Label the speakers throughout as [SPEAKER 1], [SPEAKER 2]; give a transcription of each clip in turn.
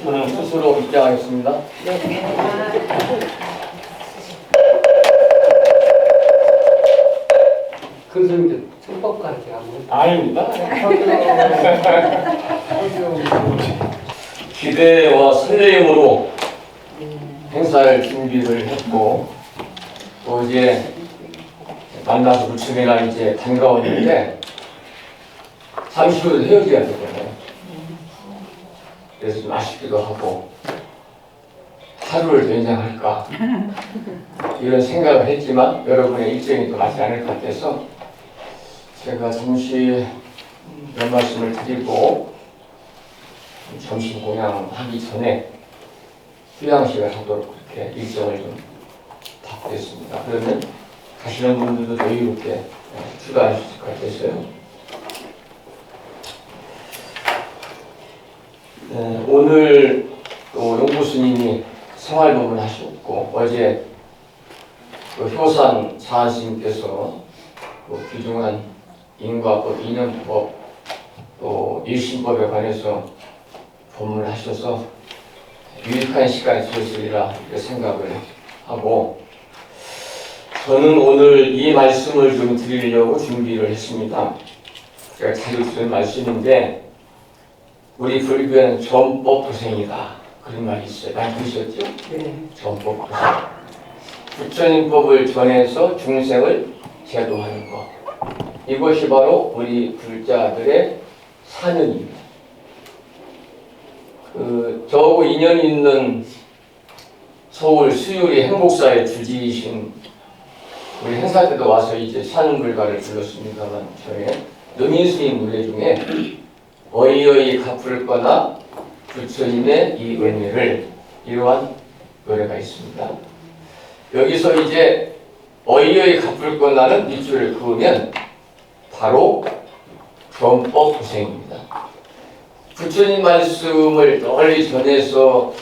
[SPEAKER 1] 저는 스스로 입장하겠습니다.
[SPEAKER 2] 교수님들 헌법과 이렇게 한번
[SPEAKER 1] 아닙니다. 기대와 설레임으로 행사를 준비를 했고, 또 이제 만나서 무척이나 이제 반가웠는데 잠시 후에 헤어져야 되잖아요. 그래서 좀 아쉽기도 하고 하루를 연장할까 이런 생각을 했지만 여러분의 일정이 또 맞지 않을 것 같아서 제가 잠시 이런 말씀을 드리고 점심 공양하기 전에 휴양식을 하도록 그렇게 일정을 좀 바꾸겠습니다. 그러면 가시는 분들도 여유롭게 출발하실 것 같아서요. 네, 오늘 또 용부스님이 생활법을 하셨고 어제 효산 사한스님께서 귀중한 인과법, 인연법, 또 일신법에 관해서 법문을 하셔서 유익한 시간이 되었으리라 생각을 하고 저는 오늘 이 말씀을 좀 드리려고 준비를 했습니다. 제가 자주 듣는 말씀인데 우리 불교는 전법도생이다 그런 말이 있어요. 많이 들으셨죠?
[SPEAKER 2] 네.
[SPEAKER 1] 전법도생. 부처님법을 전해서 중생을 제도하는 것. 이것이 바로 우리 불자들의 사명입니다. 저하고 인연이 있는 서울 수유리 행복사의 주지이신 우리 행사 때도 와서 이제 산불가를 불렀습니다만 저의 노민스님 노래 중에 어이어이 갚을 거나 부처님의 이 은혜를 이러한 노래가 있습니다. 여기서 이제 어이어이 갚을 거나는 밑줄을 그으면 바로 전법도생입니다. 부처님 말씀을 널리 전해서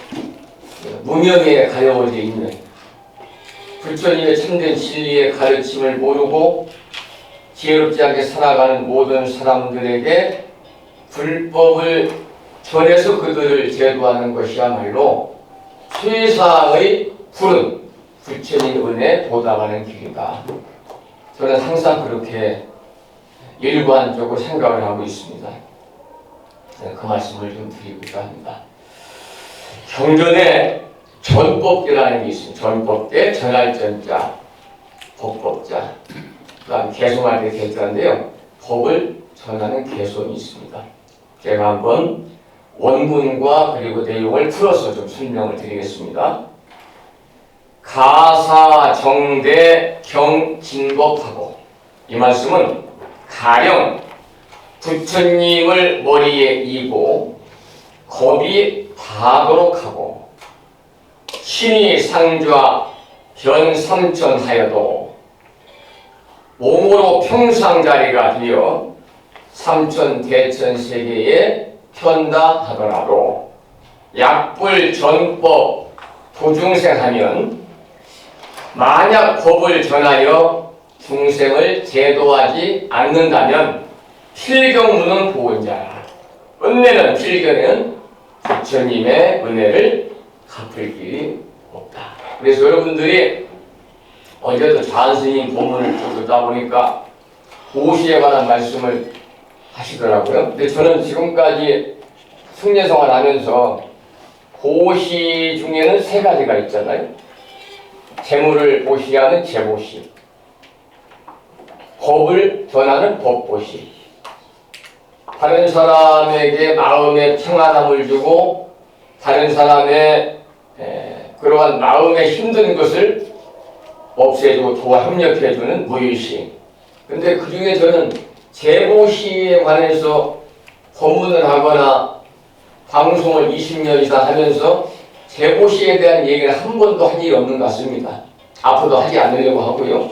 [SPEAKER 1] 무명에 가려워져 있는 부처님의 참된 진리의 가르침을 모르고 지혜롭지 않게 살아가는 모든 사람들에게 불법을 전해서 그들을 제도하는 것이야말로 최상의 푸른 부처님 은혜 보답하는 길이다. 저는 항상 그렇게 일관적으로 생각을 하고 있습니다. 그 말씀을 좀 드리고자 합니다. 경전에 전법계라는 게 있습니다. 전법계, 전할전자, 법법자, 그 다음 개송할 때 개자인데요. 법을 전하는 개송이 있습니다. 제가 한번 원문과 그리고 내용을 풀어서 좀 설명을 드리겠습니다. 가사정대 경진법하고 이 말씀은 가령 부처님을 머리에 이고 겁이 다도록 하고 신이 상좌 변삼천하여도 몸으로 평상자리가 되어 삼천대천세계에 편다 하더라도 약불 전법 도중생하면 만약 법을 전하여 중생을 제도하지 않는다면 필경무는 보은자라. 은혜는 필경은 부처님의 은혜를 갚을 길이 없다. 그래서 여러분들이 어제도 자한스님 본문을 듣다 보니까 보시에 관한 말씀을 하시더라고요. 근데 저는 지금까지 승려생활 하면서 보시 중에는 세 가지가 있잖아요. 재물을 보시하는 재보시, 법을 전하는 법보시, 다른 사람에게 마음의 평안함을 주고 다른 사람의 그러한 마음에 힘든 것을 없애주고 도와 협력해주는 무유시. 근데 그 중에 저는 재보시에 관해서 법문을 하거나 방송을 20년 이상 하면서 재보시에 대한 얘기를 한 번도 한 일이 없는 것 같습니다. 앞으로도 하지 않으려고 하고요.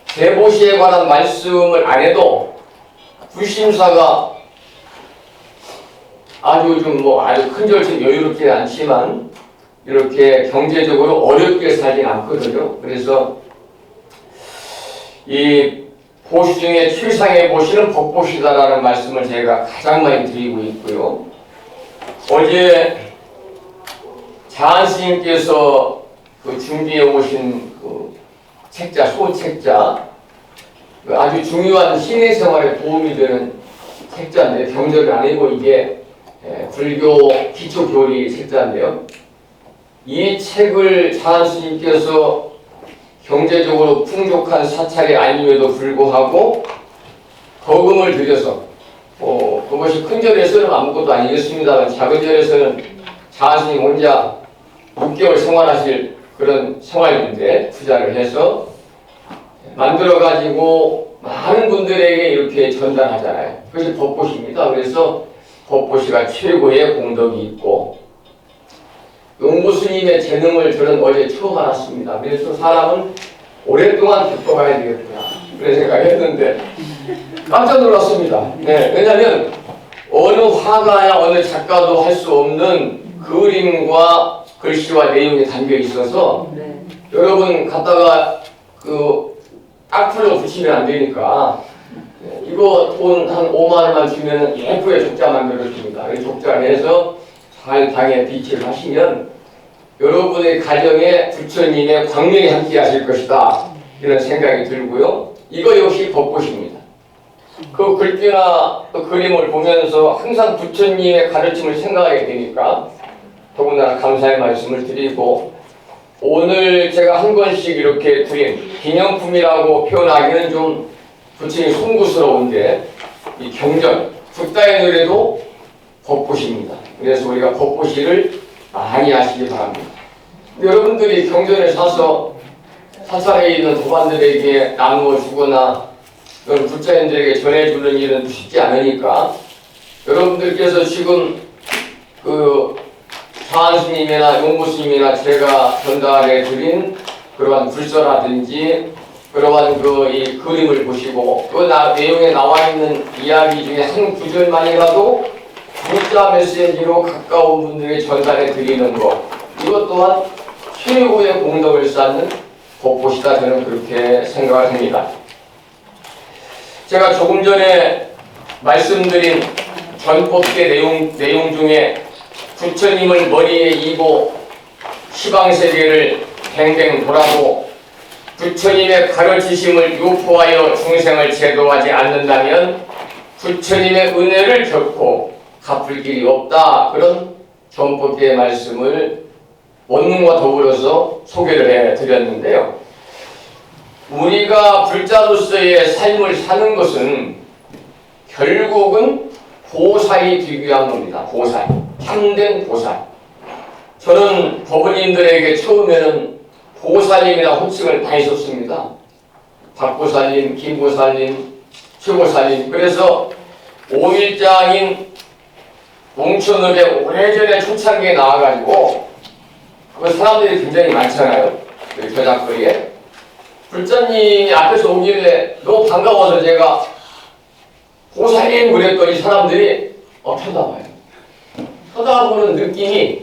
[SPEAKER 1] 재보시에 관한 말씀을 안 해도 불심사가 아주 아주 큰절치 여유롭지 않지만 이렇게 경제적으로 어렵게 살진 않거든요. 그래서 이 보시 중에 최상의 보시는 법보시다라는 말씀을 제가 가장 많이 드리고 있고요. 어제 자한 스님께서 그 준비해 오신 그 책자, 소책자, 그 아주 중요한 신의 생활에 도움이 되는 책자인데, 경적이 아니고 이게 불교 기초교리 책자인데요. 이 책을 자한 스님께서 경제적으로 풍족한 사찰이 아님에도 불구하고 거금을 들여서, 그것이 큰 절에서는 아무것도 아니겠습니다만 작은 절에서는 자한 스님 혼자 6개월 생활하실 그런 생활비인데 투자를 해서 만들어가지고 많은 분들에게 이렇게 전달하잖아요. 그것이 법보시입니다. 그래서 법보시가 최고의 공덕이 있고, 용부 스님의 재능을 저는 어제 처음 알았습니다. 그래서 사람은 오랫동안 겪어가야 되겠구나 그런 생각했는데 깜짝 놀랐습니다. 네, 왜냐하면 어느 화가야 어느 작가도 할 수 없는 그림과 글씨와 내용이 담겨 있어서 여러분 갖다가 그 악플로 붙이면 안 되니까 이거 돈 한 5만 원만 주면 예쁘게 족자 만들어줍니다. 이 족자 내서 잘 당에 비치를 하시면 여러분의 가정에 부처님의 광명이 함께 하실 것이다, 이런 생각이 들고요. 이거 역시 법보시입니다. 그 글귀나 또 그림을 보면서 항상 부처님의 가르침을 생각하게 되니까 더군다나 감사의 말씀을 드리고, 오늘 제가 한 권씩 이렇게 드린 기념품이라고 표현하기는 좀 부처님 송구스러운데, 이 경전, 붓다의 노래도 법보시입니다. 그래서 우리가 법보시를 많이 하시기 바랍니다. 여러분들이 경전을 사서 사찰에 있는 도반들에게 나누어 주거나 또는 부처님들에게 전해주는 일은 쉽지 않으니까, 여러분들께서 지금 그 자한 스님이나 용부 스님이나 제가 전달해 드린 그러한 불서라든지 그러한 이 그림을 보시고 그 내용에 나와 있는 이야기 중에 한 구절만이라도 문자 메시지로 가까운 분들에게 전달해 드리는 것, 이것 또한 최고의 공덕을 쌓는 법보시다, 저는 그렇게 생각을 합니다. 제가 조금 전에 말씀드린 전법계 내용 중에 부처님을 머리에 이고 시방세계를 뱅뱅 돌아도 부처님의 가르치심을 유포하여 중생을 제도하지 않는다면 부처님의 은혜를 결코 갚을 길이 없다, 그런 전법계의 말씀을 원문과 더불어서 소개를 해드렸는데요. 우리가 불자로서의 삶을 사는 것은 결국은 보살이 되기 위한 겁니다. 보살, 참된 보살. 저는 법원님들에게 처음에는 보살님이나 호칭을 많이 썼습니다. 박보살님, 김보살님, 최보살님. 그래서 오일장인 농촌읍에 오래전에 초창기에 나와가지고 그 사람들이 굉장히 많잖아요. 그 저작거리에. 불자님이 앞에서 오길래 너무 반가워서 제가 보살님 그랬더니 사람들이 쳐다봐요. 쳐다보는 느낌이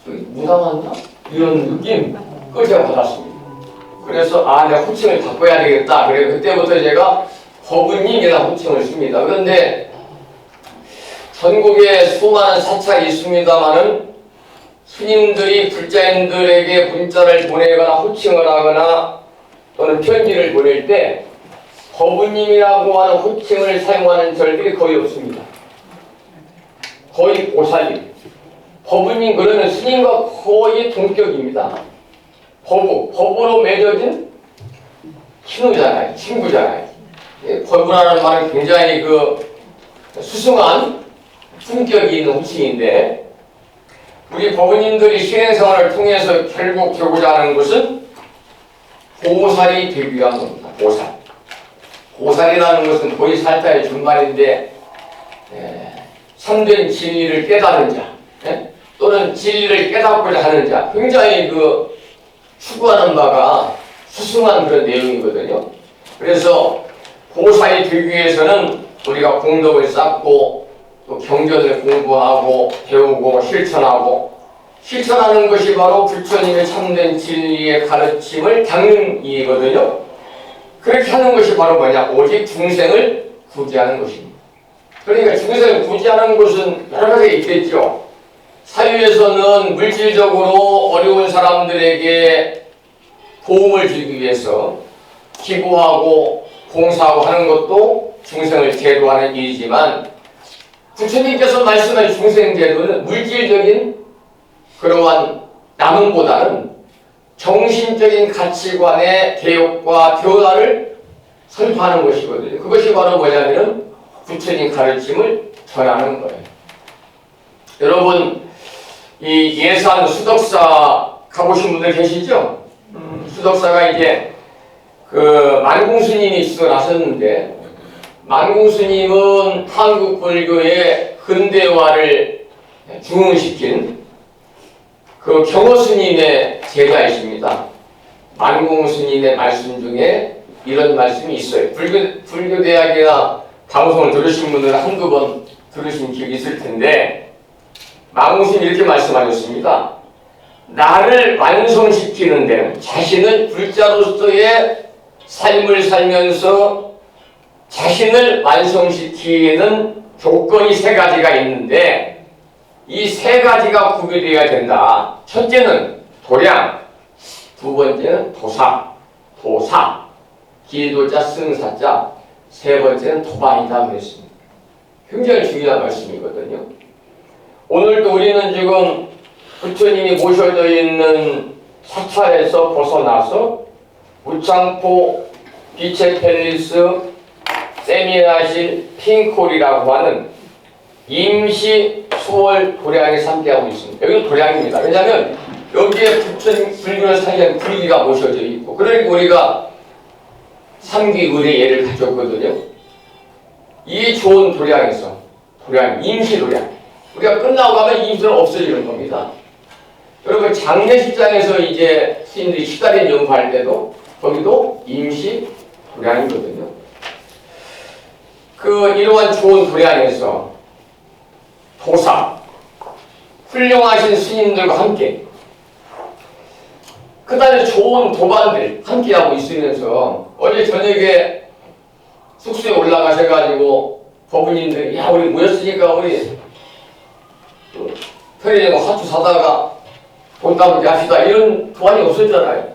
[SPEAKER 1] 무당한가? 이런 느낌, 그걸 제가 받았습니다. 그래서 내가 호칭을 바꿔야 되겠다. 그래 그때부터 제가 법은님이라 호칭을 씁니다. 그런데 전국에 수많은 사찰이 있습니다마는 스님들이 불자인들에게 문자를 보내거나 호칭을 하거나 또는 편지를 보낼 때 법은님이라고 하는 호칭을 사용하는 절들이 거의 없습니다. 거의 보살님. 법은님 그러면 스님과 거의 동격입니다. 법으로 맺어진 친구잖아요. 친구잖아요. 법이라는 말은 굉장히 수승한 품격이 있는 호칭인데, 우리 법은님들이 신행생활을 통해서 결국 되고자 하는 것은 보살이 되기 위한 겁니다. 보살. 보살이라는 것은 보이살자의 준말인데, 참된 진리를 깨달은 자, 또는 진리를 깨닫고자 하는 자, 굉장히 추구하는 바가 수승한 그런 내용이거든요. 그래서 보살이 되기 위해서는 우리가 공덕을 쌓고 또 경전을 공부하고 배우고 실천하는 것이 바로 부처님의 참된 진리의 가르침을 닦는 일이거든요. 그렇게 하는 것이 바로 뭐냐? 오직 중생을 구제하는 것입니다. 그러니까 중생을 구제하는 것은 여러 가지가 있겠죠. 사회에서는 물질적으로 어려운 사람들에게 도움을 주기 위해서 기부하고 봉사하고 하는 것도 중생을 제도하는 일이지만 부처님께서 말씀하신 중생 제도는 물질적인 그러한 나눔보다는 정신적인 가치관의 개혁과 변화를 선포하는 것이거든요. 그것이 바로 뭐냐면은 부처님 가르침을 전하는 거예요. 여러분, 이 예산 수덕사 가보신 분들 계시죠? 수덕사가 이제 그 만공스님이 있어나셨는데, 만공스님은 한국 불교의 근대화를 중흥시킨 그 경허스님의 제자이십니다. 만공스님의 말씀 중에 이런 말씀이 있어요. 불교대학이나 방송을 들으신 분들은 한두 번 들으신 기억이 있을 텐데, 만공스님이 이렇게 말씀하셨습니다. 나를 완성시키는 데는 자신은 불자로서의 삶을 살면서 자신을 완성시키는 조건이 세 가지가 있는데 이 세 가지가 구비되어야 된다. 첫째는 도량, 두 번째는 도사, 기도자, 승사자, 세 번째는 도반이다 그랬습니다. 굉장히 중요한 말씀이거든요. 오늘도 우리는 지금 부처님이 모셔져 있는 사찰에서 벗어나서 무창포 빛의 팰리스 세미나실 핑콜이라고 하는 임시 수월 도량에 함께하고 있습니다. 여기는 도량입니다. 왜냐하면 여기에 부처님 불교를 살리는 불기가 모셔져 있고, 그러니까 우리가 삼기의례 예를 가졌거든요. 이 좋은 도량에서 임시 도량, 우리가 끝나고 가면 임시는 없어지는 겁니다. 여러분, 장례식장에서 이제 스님들이 시달린 연구할 때도 거기도 임시 도량이거든요. 이러한 좋은 도량에서 도사, 훌륭하신 스님들과 함께, 그 다음에 좋은 도반들 함께하고 있으면서 어제 저녁에 숙소에 올라가셔가지고 법부님들이 야, 우리 모였으니까 우리 편의점 화투 사다가 돈 따먹게 합시다. 이런 도안이 없었잖아요.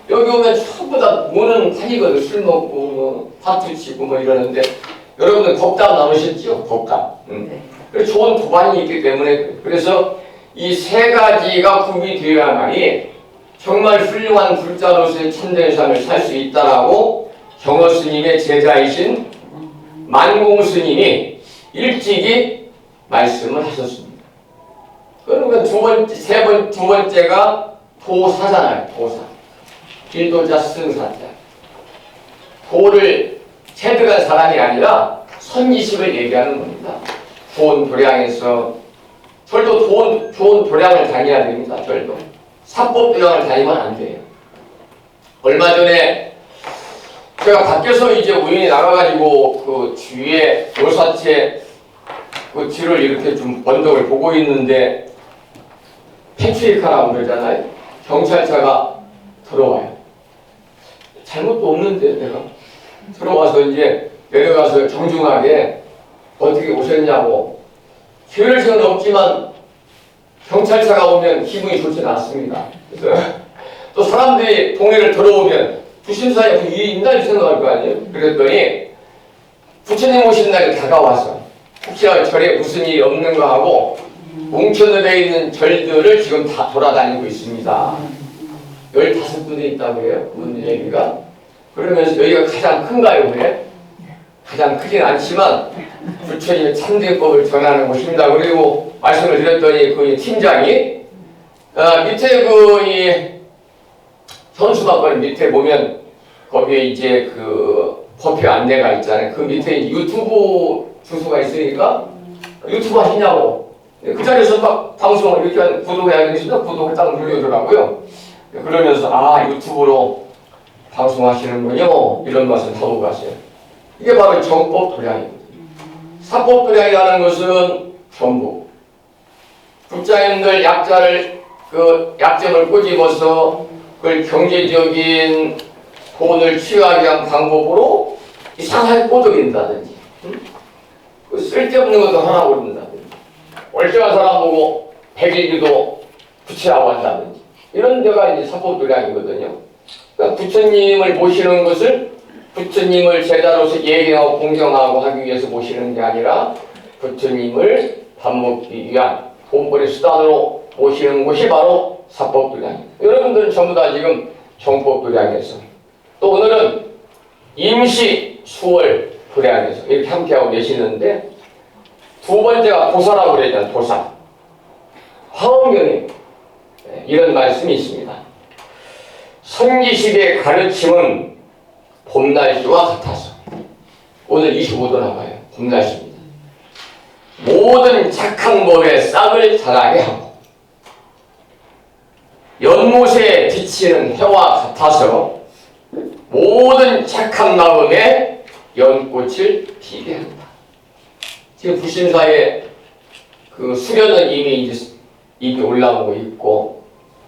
[SPEAKER 1] 여기 오면 전부 다 모는 판이거든. 술 먹고 뭐 화투 치고 뭐 이러는데 여러분들 법담 나누셨죠? 법담. 그래서 좋은 도반이 있기 때문에, 그래서 이 세 가지가 구비되어야만이 정말 훌륭한 불자로서의 참된 삶을 살 수 있다라고 경허스님의 제자이신 만공스님이 일찍이 말씀을 하셨습니다. 그러면 두 번째가 도사잖아요. 도사. 길도자, 승사자. 도를 체득한 사람이 아니라 선지식을 얘기하는 겁니다. 좋은 도량에서, 절도 좋은 도량을 다녀야 됩니다. 절도. 사법 도량을 다니면 안 돼요. 얼마 전에 제가 밖에서 이제 우연히 나가가지고 그 주위에 요사체 그 뒤를 이렇게 좀 언덕을 보고 있는데 패트리카라고 그러잖아요. 경찰차가 들어와요. 잘못도 없는데 내가 들어와서 이제 내려가서 정중하게 어떻게 오셨냐고. 기회를 저는 없지만 경찰차가 오면 기분이 좋지는 않습니다. 그래서 또 사람들이 동네를 들어오면 부심사에 무슨 일이 있나 생각할 거 아니에요. 그랬더니 부처님 오신 날이 다가와서 혹시나 절에 무슨 일이 없는가 하고 뭉쳐져 있는 절들을 지금 다 돌아다니고 있습니다. 15군데 있다고 해요. 그분 얘기가. 그러면서 여기가 가장 큰가요? 그래? 가장 크진 않지만 부처님의 참된법을 전하는 곳입니다. 그리고 말씀을 드렸더니 그 팀장이 밑에 이 현수막걸 밑에 보면 거기에 이제 그 법회 안내가 있잖아요. 그 밑에 유튜브 주소가 있으니까 유튜브 하시냐고. 그 자리에서 막 방송을 이렇게 구독해야 되겠습니다. 구독을 딱 눌러주더라고요. 그러면서 유튜브로 방송하시는군요. 이런 말씀 하고 가세요. 이게 바로 정법 도량입니다. 사법 도량이라는 것은 전부 국자인들 약점을 꼬집어서 그걸 경제적인 돈을 취하기 위한 방법으로 이상하게 꼬드긴다든지 쓸데없는 것도 하나 고른다든지, 멀쩡한 사람 보고 백일기도 부처라고 한다든지 이런 데가 이제 사법도량이거든요. 그러니까 부처님을 모시는 것을 부처님을 제자로서 예경하고 공경하고 하기 위해서 모시는 게 아니라 부처님을 밥 먹기 위한 돈벌이 수단으로 모시는 곳이 바로 사법도량입니다. 여러분들은 전부 다 지금 정법도량에서 또 오늘은 임시 수월 도량에서 이렇게 함께하고 계시는데 두 번째가 도사라고 그랬잖아요. 도사. 화엄경에 이런 말씀이 있습니다. 선지식의 가르침은 봄날씨와 같아서 오늘 25도 나와요. 봄날씨입니다. 모든 착한 법에 싹을 자라게 하고 연못에 비치는 해와 같아서 모든 착한 마음에 연꽃을 피게 한다. 지금 불신사에 그 수련은 이미 올라오고 있고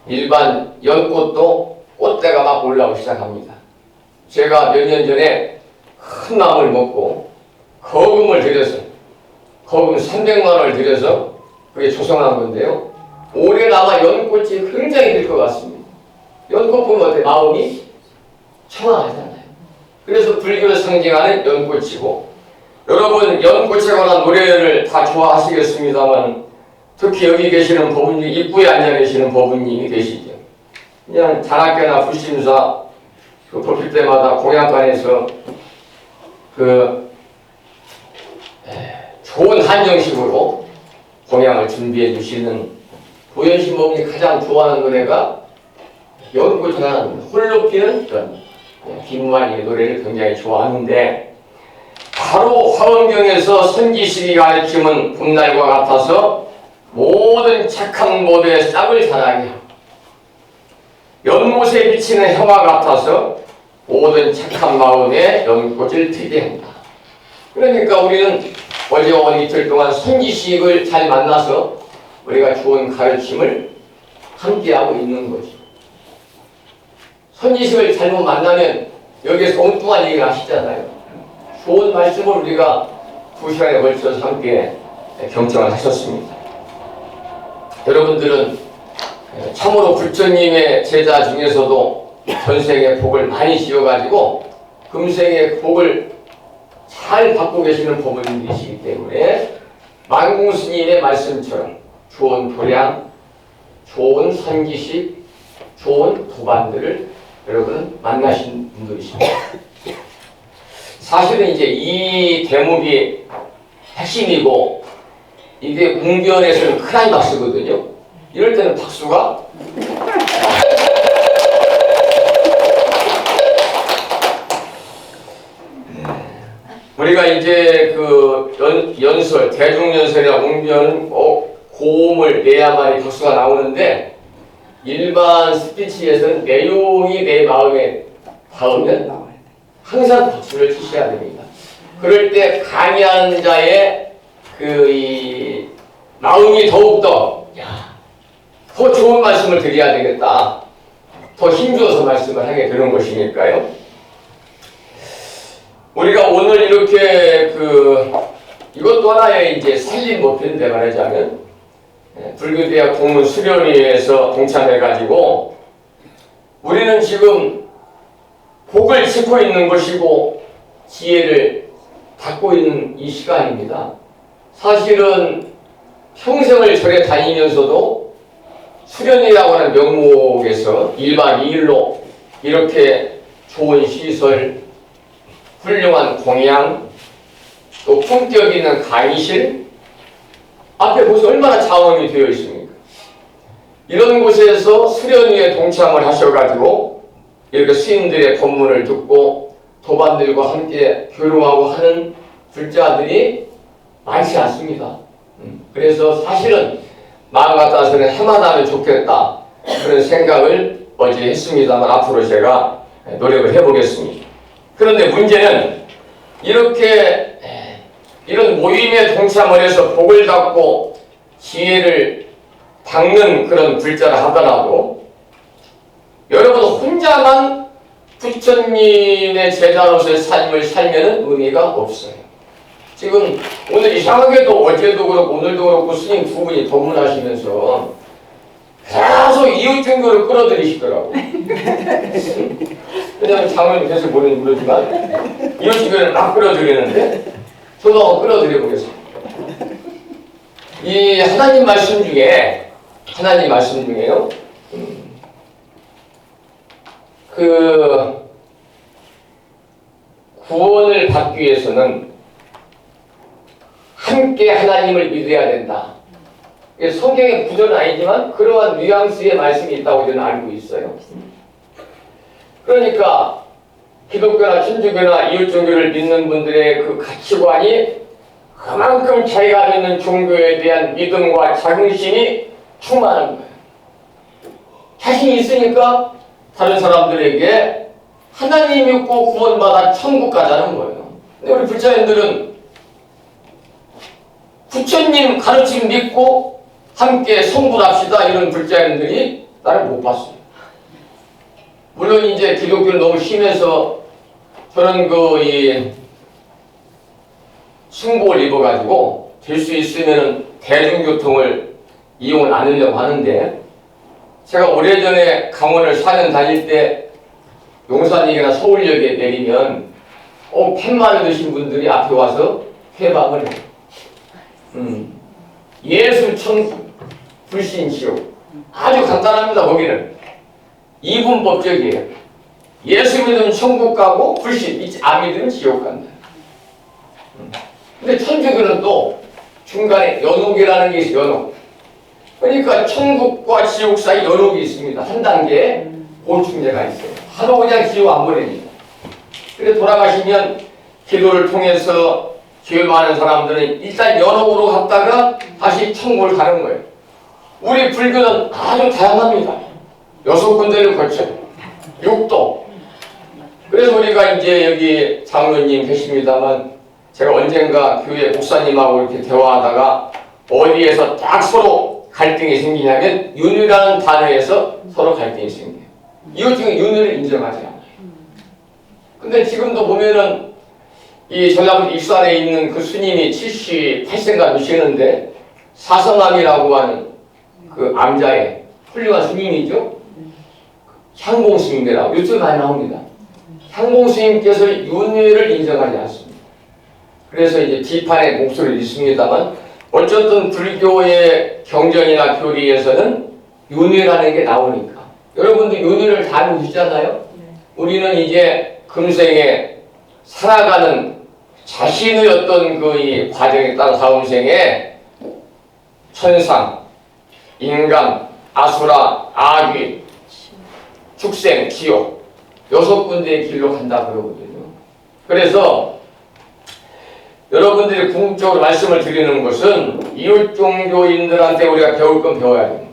[SPEAKER 1] 일반 연꽃도 꽃대가 막 올라오기 시작합니다. 제가 몇 년 전에 큰 나무를 먹고 거금을 들여서 거금 300만 원을 들여서 그게 조성한 건데요. 올해나마 연꽃이 굉장히 될 것 같습니다. 연꽃 보면 어때? 마음이 청아하잖아요. 그래서 불교를 상징하는 연꽃이고 여러분 연꽃에 관한 노래를 다 좋아하시겠습니다만 특히 여기 계시는 법은님, 입구에 앉아 계시는 법은님이 계시죠. 그냥 장학교나 불심사 그 법필 때마다 공양관에서 좋은 한정식으로 공양을 준비해 주시는 도연신 법이 가장 좋아하는 노래가 연꽃에 관한 홀로 피는 연. 김무환이 노래를 굉장히 좋아하는데 바로 화엄경에서 선지식이 가르침은 봄날과 같아서 모든 착한 법에 싹을 자라게 하고 연못에 비치는 해와 같아서 모든 착한 마음에 연꽃을 피게 한다. 그러니까 우리는 어제 오늘 이틀 동안 선지식을 잘 만나서 우리가 좋은 가르침을 함께하고 있는 거죠. 선지식을 잘못 만나면 여기에서 엉뚱한 얘기를 하시잖아요. 좋은 말씀을 우리가 2시간에 걸쳐서 함께 경청을 하셨습니다. 여러분들은 참으로 부처님의 제자 중에서도 전생에 복을 많이 지어가지고 금생에 복을 잘 받고 계시는 법문이시기 때문에 만공스님의 말씀처럼 좋은 도량, 좋은 선지식, 좋은 도반들을 여러분은 만나신 분들이십니다. 사실은 이제 이 대목이 핵심이고 이게 웅변에서는 큰 박수거든요. 이럴 때는 박수가 우리가 이제 그 연설, 대중연설이나 웅변은 고음을 내야만이 박수가 나오는데 일반 스피치에서는 내용이 내 마음에 닿으면 항상 박수를 치셔야 됩니다. 그럴 때 강의하는 자의 이 마음이 더욱더 더 좋은 말씀을 드려야 되겠다. 더 힘주어서 말씀을 하게 되는 것이니까요. 우리가 오늘 이렇게 이것도 하나의 이제 살림 목표인데 말하자면 불교대학 공문 수련회에서 동참해가지고 우리는 지금 복을 짓고 있는 것이고 지혜를 받고 있는 이 시간입니다. 사실은 평생을 절에 다니면서도 수련회라고 하는 명목에서 1박 2일로 이렇게 좋은 시설, 훌륭한 공양, 또 품격 있는 강의실 앞에 벌써 얼마나 자원이 되어 있습니까? 이런 곳에서 수련회에 동참을 하셔가지고 이렇게 스님들의 법문을 듣고 도반들과 함께 교류하고 하는 불자들이 많지 않습니다. 그래서 사실은 마음 같아서는 해마다 하면 좋겠다 그런 생각을 어제 했습니다만 앞으로 제가 노력을 해보겠습니다. 그런데 문제는 이렇게 이런 모임에 동참을 해서 복을 받고 지혜를 닦는 그런 불자라 하더라도 여러분 혼자만 부처님의 제자로서의 삶을 살면은 의미가 없어요. 지금 오늘 이상하게도 어제도 그렇고 오늘도 그렇고 스님 두 분이 법문하시면서 계속 이웃 종교를 끌어들이시더라고. 왜냐면 장로님 계속 모르는 모르지만 이웃 종교를 막 끌어들이는데 저도 한번 끌어들여 보겠습니다. 이 하나님 말씀 중에요. 그 구원을 받기 위해서는 함께 하나님을 믿어야 된다. 이게 성경의 구절은 아니지만 그러한 뉘앙스의 말씀이 있다고 저는 알고 있어요. 그러니까 기독교나 천주교나 이웃종교를 믿는 분들의 그 가치관이 그만큼 자기가 믿는 종교에 대한 믿음과 자긍심이 충만한 거예요. 자신이 있으니까 다른 사람들에게 하나님 믿고 구원받아 천국 가자는 거예요. 근데 우리 불자님들은 부처님 가르침 믿고 함께 성불합시다 이런 불자님들이 나를 못 봤어요. 물론 이제 기독교는 너무 심해서 저는 승복을 입어가지고 될 수 있으면 대중교통을 이용을 안 하려고 하는데 제가 오래전에 강원을 4년 다닐 때 용산역이나 서울역에 내리면 팻말을 드신 분들이 앞에 와서 회방을 해요. 예수 천국 불신 지옥 아주 간단합니다. 거기는 이분법적이에요. 예수 믿으면 천국 가고 불신 안 믿으면 지옥 간다. 근데 천주교는 또 중간에 연옥이라는 게 있어요. 연옥. 그러니까 천국과 지옥 사이 연옥이 있습니다. 한 단계에 보충제가 있어요. 하루 그냥 지옥 안 보냅니다. 그래서 돌아가시면 기도를 통해서 죄 많은 사람들은 일단 연옥으로 갔다가 다시 천국을 가는 거예요. 우리 불교는 아주 다양합니다. 6군데를 거쳐요. 6도. 그래서 우리가 이제 여기 장로님 계십니다만 제가 언젠가 교회 목사님하고 이렇게 대화하다가 어디에서 딱 서로 갈등이 생기냐면 윤회라는 단어에서 서로 갈등이 생겨요. 이것 중에 윤회를 인정하지 않아요. 근데 지금도 보면은 이 전라북도 익산에 있는 그 스님이 78세인가 되시는데 사성암이라고 하는 그 암자의 훌륭한 스님이죠. 향공 스님이라고 유튜브에 많이 나옵니다. 향공 스님께서 윤회를 인정하지 않습니다. 그래서 이제 비판의 목소리를 있습니다만 어쨌든 불교의 경전이나 교리에서는 윤회라는 게 나오니까 여러분도 윤회를 다 보시잖아요. 우리는 이제 금생에 살아가는 자신의 어떤 이 과정에 따라 다음 생에 천상, 인간, 아수라, 아귀, 축생, 지옥 6군데의 길로 간다 그러거든요. 그래서 여러분들이 궁극적으로 말씀을 드리는 것은 이웃 종교인들한테 우리가 배울 건 배워야 됩니다.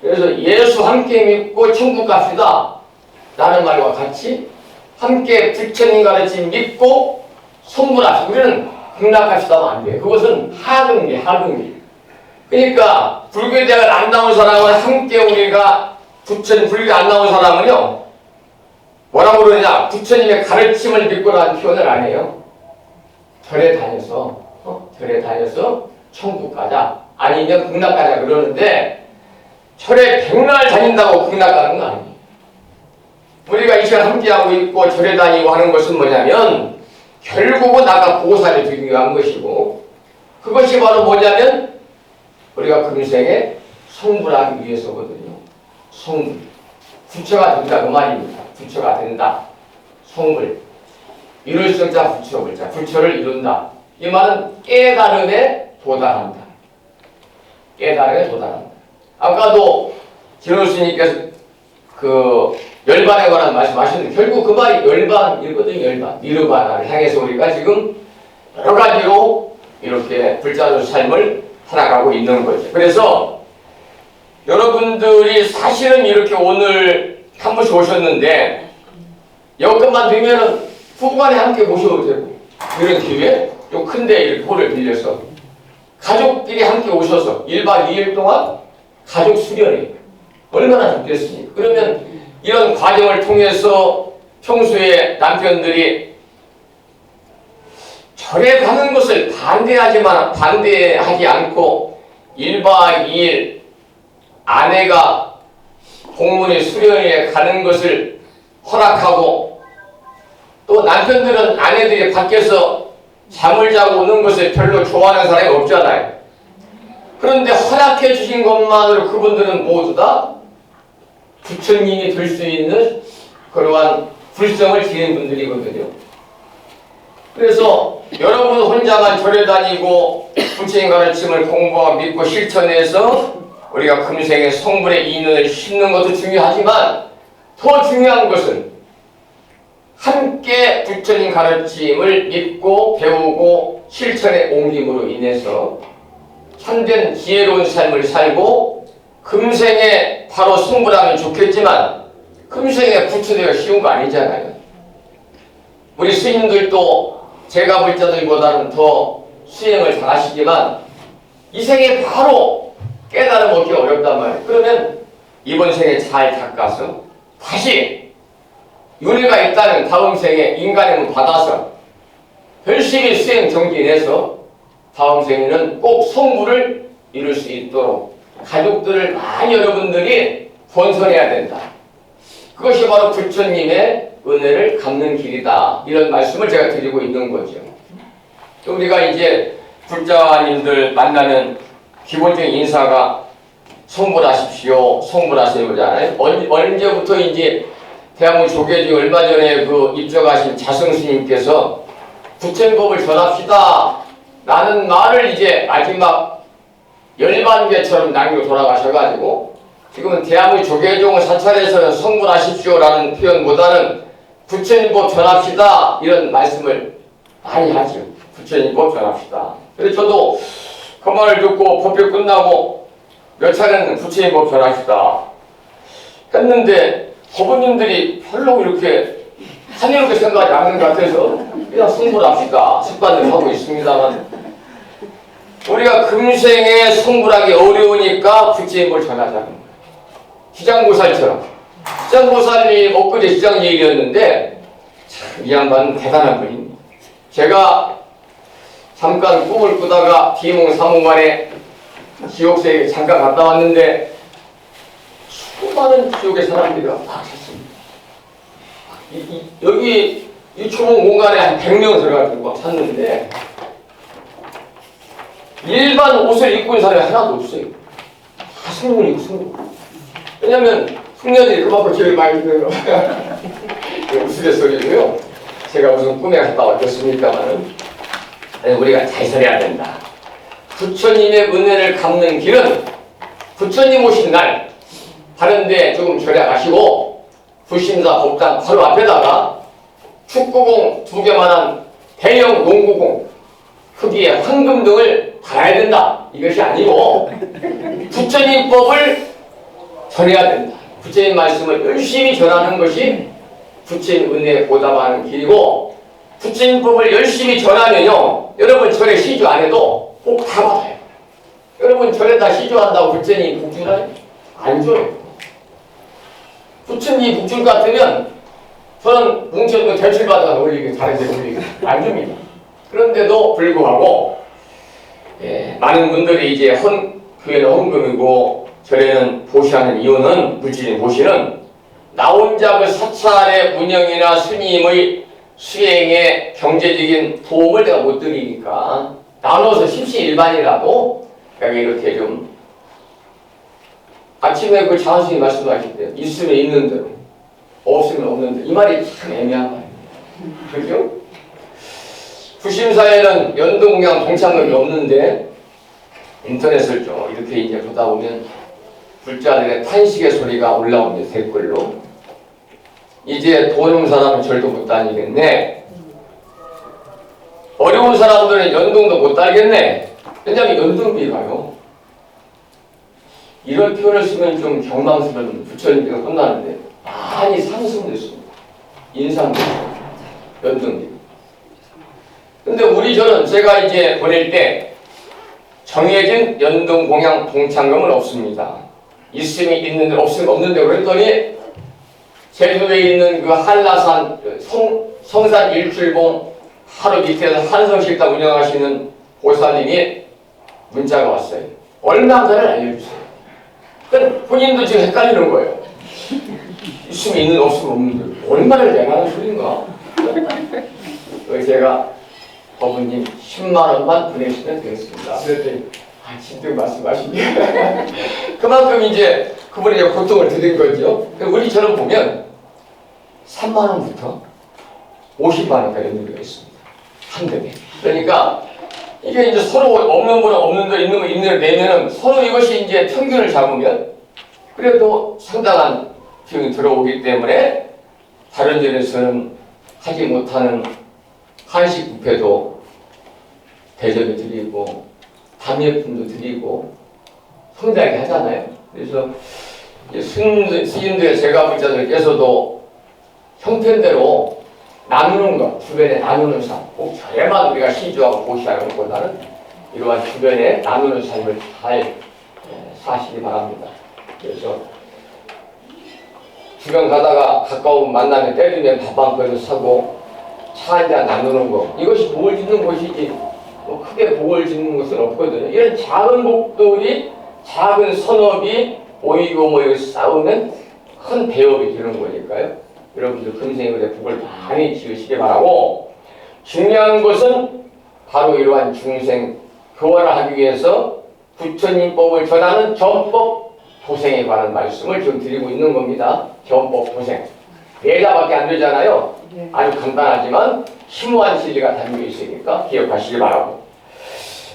[SPEAKER 1] 그래서 예수 함께 믿고 천국 갑시다 라는 말과 같이 함께 부처님 가르침 믿고 성불합시다. 우리는 극락합시다면 안 돼요. 그것은 하등기. 그러니까 불교에 대학을 안 나온 사람은 함께 우리가 부처님 불교에 안 나온 사람은요 뭐라고 그러냐 부처님의 가르침을 믿고라는 표현을 안 해요. 절에 다녀서 천국 가자 아니면 극락 가자 그러는데 절에 백날 다닌다고 극락 가는 거 아니에요. 우리가 이 시간 함께하고 있고 절에 다니고 하는 것은 뭐냐면 결국은 아까 보살이 되기 위한 것이고 그것이 바로 뭐냐면 우리가 금생에 성불하기 위해서거든요. 성불 부처가 된다 그 말입니다. 부처가 된다. 성불 이룰 성자 부처 불자 부처를 이룬다. 이 말은 깨달음에 도달한다. 깨달음에 도달한다. 아까도 진호스님께서 그 열반에 관한 말씀하셨는데 결국 그 말이 열반이거든요. 열반 니르바나를 향해서 우리가 지금 여러 가지로 이렇게 불자의 삶을 살아가고 있는 거죠. 그래서 여러분들이 사실은 이렇게 오늘 한 번씩 오셨는데 여건만 되면은 후반에 함께 모셔도 되고 이런 기회에 좀 큰데 이렇게 홀을 빌려서 가족끼리 함께 오셔서 1박 2일 동안 가족 수련회 얼마나 좋겠습니까? 그러면 이런 과정을 통해서 평소에 남편들이 절에 가는 것을 반대하지 않고 1박 2일 아내가 공문의 수련회에 가는 것을 허락하고, 또 남편들은 아내들이 밖에서 잠을 자고 오는 것을 별로 좋아하는 사람이 없잖아요. 그런데 허락해 주신 것만으로 그분들은 모두 다 부처님이 될 수 있는 그러한 불성을 지닌 분들이거든요. 그래서 여러분 혼자만 절에 다니고 부처님 가르침을 공부하고 믿고 실천해서 우리가 금생의 성불의 인연을 심는 것도 중요하지만, 더 중요한 것은 함께 부처님 가르침을 믿고 배우고 실천에 옮김으로 인해서 참된 지혜로운 삶을 살고 금생에 바로 성불하면 좋겠지만, 금생에 부처되기가 쉬운 거 아니잖아요. 우리 스님들도 제가 볼 자들보다는 더 수행을 잘 하시지만 이 생에 바로 깨달음 얻기 어렵단 말이에요. 그러면 이번 생에 잘 닦아서 다시 윤회가 있다는 다음 생에 인간의 몸 받아서 열심히 수행 정진해서 다음 생에는 꼭 성불을 이룰 수 있도록 가족들을 많이 여러분들이 권선해야 된다. 그것이 바로 부처님의 은혜를 갚는 길이다. 이런 말씀을 제가 드리고 있는 거죠. 우리가 이제 불자님들 만나는 기본적인 인사가 성불하십시오, 성불하세요잖아요. 언제부터 이제 대한민국 조계지 얼마 전에 그 입적하신 자성스님께서 부처님법을 전합시다 라는 말을 이제 마지막 열반계처럼 남기고 돌아가셔가지고, 지금은 대한민국 조계종을 사찰에서는 성불하십시오라는 표현보다는 부처님법 전합시다 이런 말씀을 많이 하죠. 부처님법 전합시다. 그래서 저도 그 말을 듣고 법회 끝나고 몇 차례는 부처님법 전합시다 했는데 법원님들이 별로 이렇게 한이롭게 생각하지 않는 것 같아서 그냥 성불합시다 습관을 하고 있습니다만, 우리가 금생에 성불하기 어려우니까 부처님법을 전하자는 거예요. 시장보살처럼. 시장보살이 엊그제 시장 얘기였는데 참 이 양반은 대단한 분입니다. 제가 잠깐 꿈을 꾸다가 비몽사몽간에 지옥세에 잠깐 갔다 왔는데 수많은 지옥의 사람들이 막 찼습니다. 여기 이 좁은 공간에 한 100명 들어가지고 막 찼는데 일반 옷을 입고 있는 사람이 하나도 없어요. 다 승문이고 승문. 왜냐면 숙녀들이 그만큼 제일 많이 들어요. 우스갯소리고요. 제가 무슨 꿈에 갔다 왔겠습니까만은 우리가 잘 살아야 된다. 부처님의 은혜를 갚는 길은 부처님 오신 날 다른데 조금 절약하시고 불심사 법당 바로 앞에다가 축구공 2개만한 대형 농구공 크기의 황금등을 달아야 된다. 이것이 아니고 부처님 법을 전해야 된다. 부처님 말씀을 열심히 전하는 것이 부처님 은혜에 보답하는 길이고, 부처님 법을 열심히 전하면요, 여러분 절에 시주 안 해도 꼭 다 받아요. 여러분 절에다 시주한다고 부처님 복 주나요? 안 줘요. 부처님 복 줄 것 같으면 저는 뭉쳐서 대출받아서 올리기 다른데 올리기 안 줍니다. 그런데도 불구하고 많은 분들이 이제 교회는 헌금이고 절에는 보시하는 이유는, 물질인 보시는 나 혼자 그 사찰의 운영이나 스님의 수행에 경제적인 도움을 내가 못 드리니까 나눠서 십시일반이라도 여기 이렇게 좀 아침에 그 장수님 말씀하실 때 있으면 있는 대로 없으면 없는 대로, 이 말이 참 애매한 말이에요. 그죠? 부심사에는 연동공양 동창금이 없는데 인터넷을 좀 이렇게 이제 보다 보면 불자들의 탄식의 소리가 올라옵니다. 댓글로. 이제 돈 없는 사람은 절도 못 다니겠네. 어려운 사람들은 연동도 못 달겠네. 왜냐하면 연동비가요. 이런 표현을 쓰면 좀 경망스러운 부처님께서 혼나는데 많이 상승됐습니다. 인상도 연동비. 근데 우리 절은 제가 이제 보낼 때 정해진 연동공양 동창금은 없습니다. 있으면 있는데 없으면 없는데 그랬더니 제주도에 있는 그 한라산 성산 일출봉 하루 밑에서 한성식당 운영하시는 보살님이 문자가 왔어요. 얼마인가를 알려주세요. 그러니까 본인도 지금 헷갈리는 거예요. 있으면 있는, 없으면 없는데 얼마를 내가는 소린가? 그래서 제가 어머님 10만 원만 보내시면 되겠습니다. 그랬더니 진짜 말씀하시니 그만큼 이제 그분이 고통을 드린 거죠. 우리처럼 보면 3만 원부터 50만 원까지 의미가 있습니다. 한 대에. 그러니까 이게 이제 서로 없는 분은 없는 데 있는 분 있는 데 내면은 서로 이것이 이제 평균을 잡으면 그래도 상당한 비용이 들어오기 때문에 다른 점에서는 하지 못하는 한식 뷔페도 대접해 드리고 답례품도 드리고 성대하게 하잖아요. 그래서 스님들 제가 불자들께서도 형편대로 나누는 것, 주변에 나누는 삶, 꼭 저에만 우리가 시주하고 고시하는 것보다는 이러한 주변에 나누는 삶을 잘 사시기 바랍니다. 그래서 주변 가다가 가까운 만나면 때리면 밥 한 그릇 사고 차 한 잔 나누는 거, 이것이 복을 짓는 것이지 뭐 크게 복을 짓는 것은 없거든요. 이런 작은 복들이, 작은 선업이 모이고 싸우면 큰 배업이 되는 거니까요. 여러분들 금생일에 복을 많이 지으시기 바라고, 중요한 것은 바로 이러한 중생 교화를 하기 위해서 부처님법을 전하는 전법 도생에 관한 말씀을 지금 드리고 있는 겁니다. 전법 도생. 내자밖에 안 되잖아요. 아주 간단하지만 심오한 진리가 담겨 있으니까 기억하시기 바라고.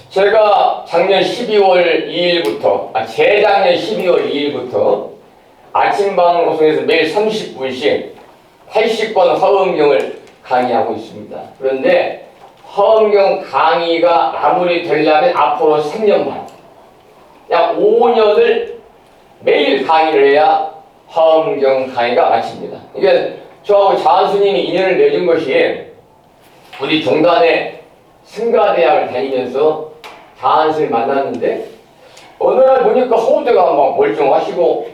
[SPEAKER 1] 제가 작년 12월 2일부터, 재작년 12월 2일부터 아침 방송에서 매일 30분씩 80권 화엄경을 강의하고 있습니다. 그런데 화엄경 강의가 마무리되려면 앞으로 3년 반, 약 5년을 매일 강의를 해야 화엄경 강의가 마칩니다. 이게 저하고 자한스님이 인연을 맺은 것이 우리 종단의 승가대학을 다니면서 자한스를 만났는데 어느 날 보니까 허우대가 막 멀쩡하시고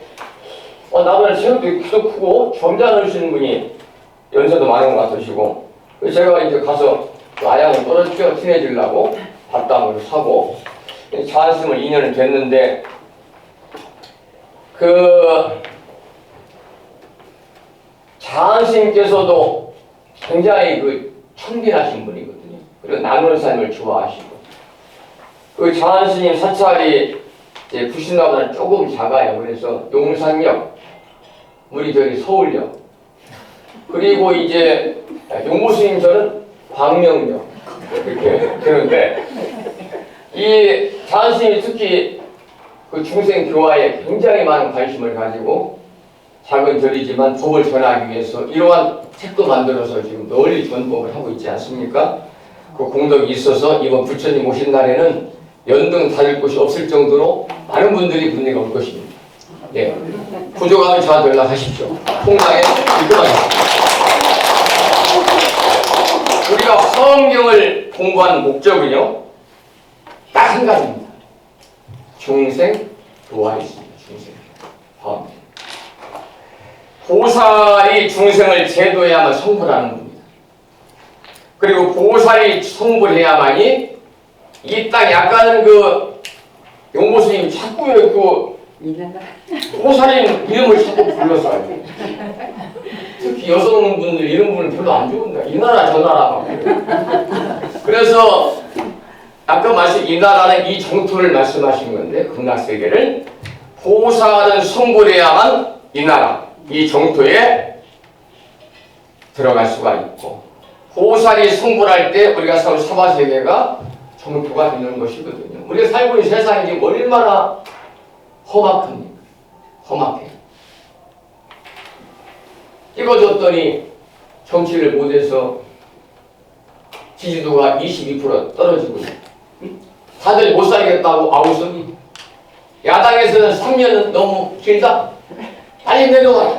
[SPEAKER 1] 나보다 체력도 키도 크고 점잖으시는 분이 연세도 많은 것 같으시고, 제가 이제 가서 아양을 떨어뜨려 친해지려고 밥담으로 사고 자한스님을 2년을 됐는데 자한스님께서도 굉장히 청빈하신 분이거든요. 그리고 나누는 삶을 좋아하시고, 자한스님 사찰이 이제 부신나보다 조금 작아요. 그래서 용산역, 우리 저기 서울역, 그리고 이제 용보스님 저는 광명역 이렇게 되는데, 이 자한스님이 특히 중생 교화에 굉장히 많은 관심을 가지고 작은 절이지만 법을 전하기 위해서 이러한 책도 만들어서 지금 널리 전법을 하고 있지 않습니까? 그 공덕이 있어서 이번 부처님 오신 날에는 연등 다닐 곳이 없을 정도로 많은 분들이 분리가 올 것입니다. 예. 부족하면 저한테 연락하십시오. 통장에 입금하십시오. 우리가 화엄경을 공부하는 목적은요, 딱 한 가지입니다. 중생 교화에 있습니다. 중생 화엄경. 보살이 중생을 제도해야만 성불하는 겁니다. 그리고 보살이 성불해야만이 이 땅 약간은 용보스님이 자꾸 보살님 이름을 자꾸 불러서 특히 여성분들 이런 분은 별로 안 좋은다. 이 나라 저 나라. 그래서 아까 이 나라는 이 정토를 말씀하신 건데, 극락세계를 보살은 성불해야만 이 나라, 이 정토에 들어갈 수가 있고, 보살이 성불할 때 우리가 사는 사바세계가 정토가 되는 것이거든요. 우리가 살고 있는 세상이 지금 얼마나 험악합니까? 험악해요. 찍어줬더니 정치를 못해서 지지도가 22% 떨어지고, 다들 못 살겠다고 아우성이, 야당에서는 3년은 너무 길다, 빨리 내려가라,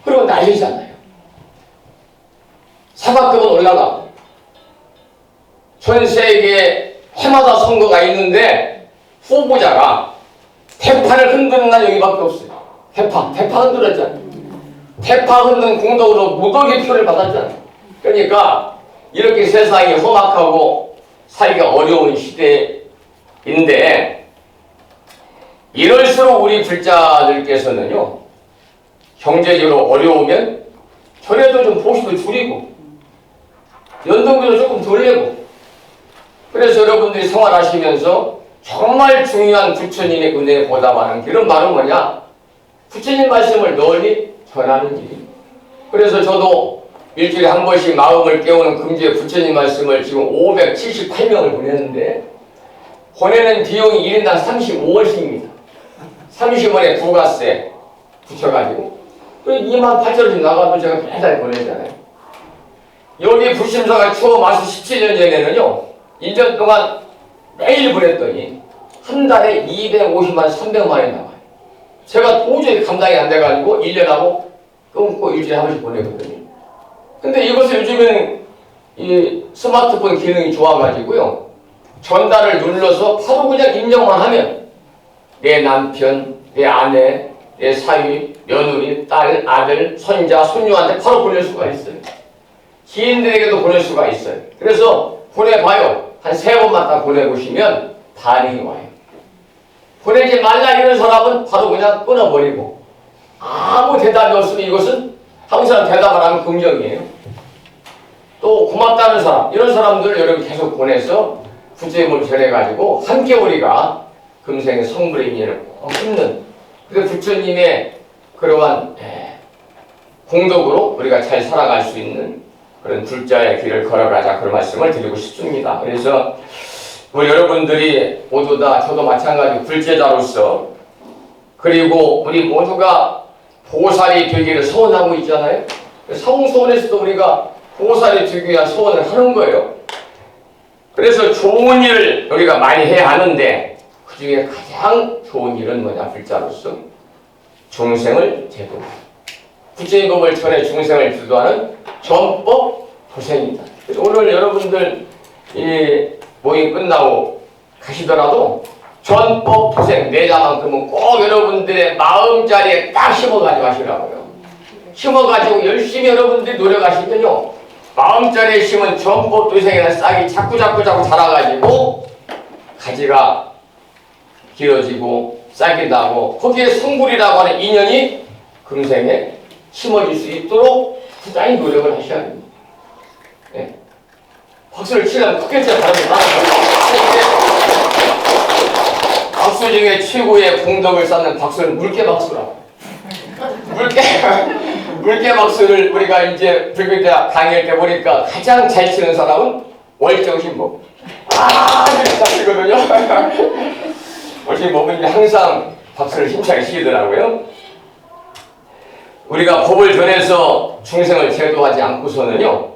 [SPEAKER 1] 그러고 난리잖아요. 사과급은 올라가고, 전 세계 해마다 선거가 있는데 후보자가 대파를 흔드는 날 여기밖에 없어요. 대파 흔들었잖아요. 대파 흔든 공덕으로 무더기 표를 받았잖아요. 그러니까 이렇게 세상이 험악하고 살기가 어려운 시대인데 이럴수록 우리 불자들께서는요 경제적으로 어려우면 전에도 좀 보수도 줄이고 연동비도 조금 덜 내고 그래서 여러분들이 생활하시면서 정말 중요한 부처님의 은혜에 보답하는 길은 바로 뭐냐? 부처님 말씀을 널리 전하는 일입니다. 그래서 저도 일주일에 한 번씩 마음을 깨우는 금주에 부처님 말씀을 지금 578명을 보냈는데 보내는 비용이 1인당 35원씩입니다. 30원에 부가세 붙여가지고 28,000원씩 나가도 제가 매달 보내잖아요. 여기 불심사가 처음 와서 17년 전에는요 1년 동안 매일 보냈더니 한 달에 250만 300만 원이 나와요. 제가 도저히 감당이 안 돼가지고 1년하고 끊고 일주일에 한 번씩 보내거든요. 근데 이것을 요즘에는 이 스마트폰 기능이 좋아가지고요 전달을 눌러서 바로 그냥 입력만 하면 내 남편, 내 아내, 내 사위, 며느리, 딸, 아들, 손자, 손녀한테 바로 보낼 수가 있어요. 지인들에게도 보낼 수가 있어요. 그래서 보내봐요. 한 3번만 딱 보내보시면 반응이 와요. 보내지 말라 이런 사람은 바로 그냥 끊어버리고 아무 대답이 없으면 이것은 항상 대답을 하면 긍정이에요. 또 고맙다는 사람 이런 사람들 여러분 계속 보내서 부처님을 전해가지고 함께 우리가 금생의 성불의 인연을 꼭 힘는 그래서 부처님의 그러한 공덕으로 우리가 잘 살아갈 수 있는 그런 불자의 길을 걸어가자 그런 말씀을 드리고 싶습니다. 그래서 우리 여러분들이 모두 다 저도 마찬가지로 불제자로서 그리고 우리 모두가 보살이 되기를 소원하고 있잖아요. 성소원에서도 우리가 보살이 되기 위한 소원을 하는 거예요. 그래서 좋은 일을 우리가 많이 해야 하는데 그 중에 가장 좋은 일은 뭐냐 불자로서 중생을 제도 부처님 법을 전해 중생을 주도하는 전법 도생입니다. 그래서 오늘 여러분들 이 모임 끝나고 가시더라도 전법 도생 내자만큼은 꼭 여러분들의 마음자리에 딱 심어가지고 하시라고요. 심어가지고 열심히 여러분들이 노력하시면요 마음자리에 심은 전법 도생이라는 싹이 자꾸 자라가지고 가지가 길어지고 싹이 나고 거기에 성불이라고 하는 인연이 금생에 심어질 수 있도록 부단히 노력을 하셔야 됩니다. 네. 박수를 치려면 크게 쳐야 다릅니다. 박수 중에 최고의 공덕을 쌓는 박수는 물개박수라고. 물개박수를 우리가 이제 불교자 강의할 때 보니까 가장 잘 치는 사람은 월정신법. 이렇게 잘 치거든요. 월정신법은 항상 박수를 힘차게 치더라고요. 우리가 법을 전해서 중생을 제도하지 않고서는요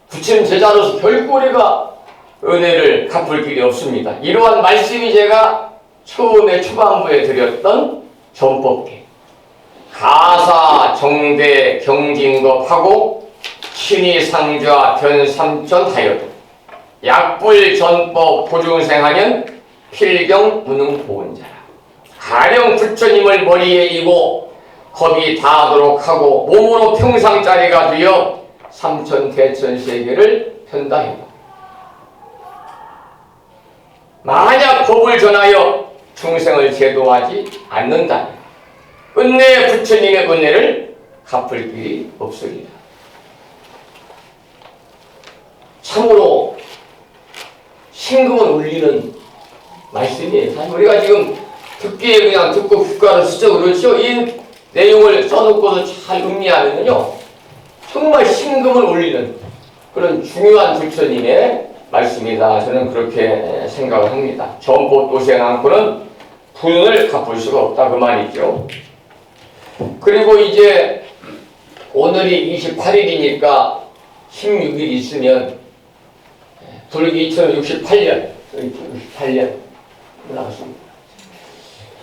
[SPEAKER 1] 부처님 제자로서 결코 우리가 은혜를 갚을 길이 없습니다. 이러한 말씀이 제가 처음에 초반부에 드렸던 전법계 가사, 정대, 경진법하고 신의상좌, 변삼천 하여도 약불, 전법, 보중생하면 필경, 무능, 보은자라. 가령 부처님을 머리에 이고 겁이 다하도록 하고 몸으로 평상짜리가 되어 삼천 대천 세계를 편다해봐. 만약 법을 전하여 중생을 제도하지 않는다면 끝내 부처님의 은혜를 갚을 길이 없으리라. 참으로 심금을 울리는 말씀이에요. 사실 우리가 지금 듣기에 그냥 듣고 국가를 쓰죠. 그렇죠? 이 내용을 써놓고서 잘 음미하면요 정말 심금을 울리는 그런 중요한 부처님의 말씀이다. 저는 그렇게 생각을 합니다. 전법 도생 않고는 분을 갚을 수가 없다 그 말이죠. 그리고 이제 오늘이 28일이니까 16일 있으면 불기 2068년 나왔습니다.